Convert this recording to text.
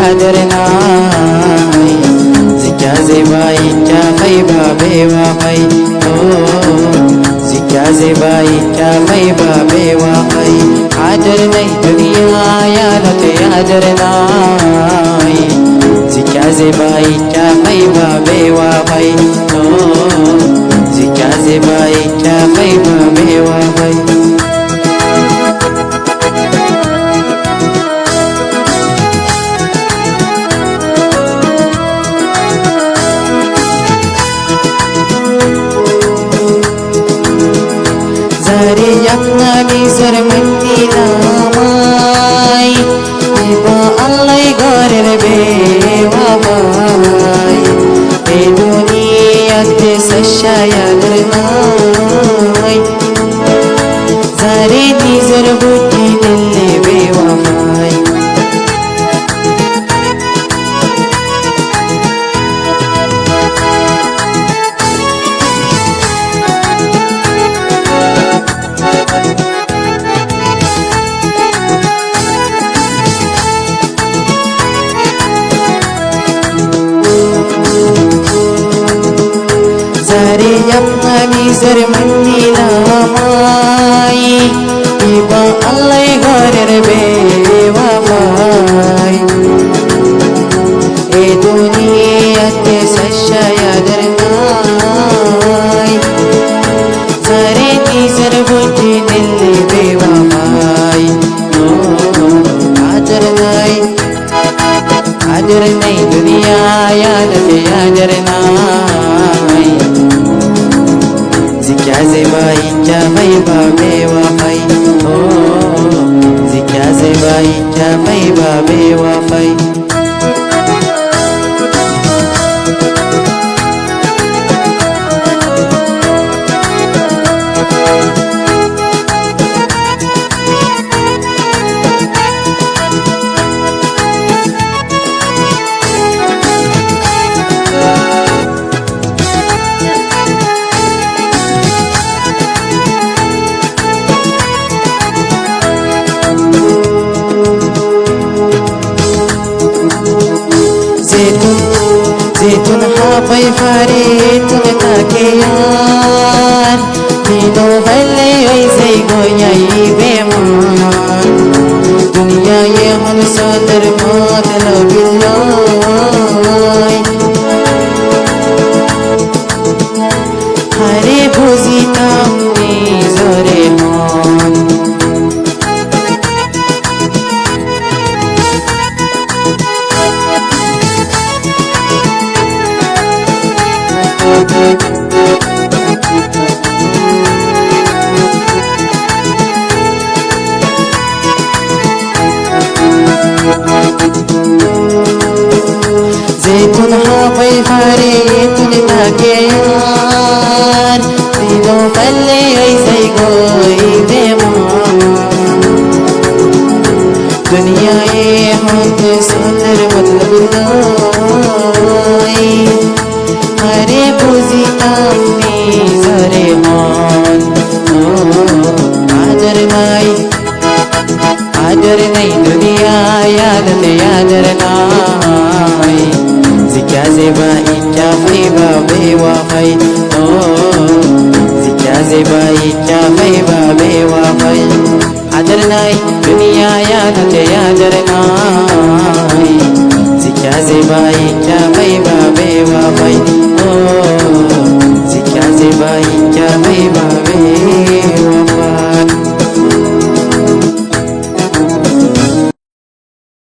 yaadar naay zikya zebai kya mai ba bewa mai zikya zebai kya mai ba bewa mai yaadar nai duniya ya lat yaadar naay zikya zebai kya mai ba bewa mai zikya zebai kya mai ba bewa mai zare yakni zarmani namai iba allai garer bewa mai e duniyat sashaya darnai zare ni zarbuti dille bewa mai zare yakni zarmani namai iba allai garer bewa mai e duniyat sashaya darnai zare ni zarbuti dille bewa mai yaadar nai duniya ya lat yaadar nai zikya zebai kya mai ba bewa mai zikya zebai kya mai ba bewa mai Zaitun hapai fare tun takeyan Dino halle oi zai goyai beman Duniya ye man sadar matlabilai Hare bhuzi tamni zare man zaitun hapai fare tun takeyan Dino palle oi sai goi beman duniya ye hot sundar matlab nai hare bhuzi tamni zare man yaadar nai duniya ya lat yaadar nai zikya zebai kya mai ba bewa mai zikya zebai kya mai ba bewa mai yaadar nai duniya ya lat yaadar nai zikya zebai kya mai ba bewa mai zikya zebai kya mai ba bewa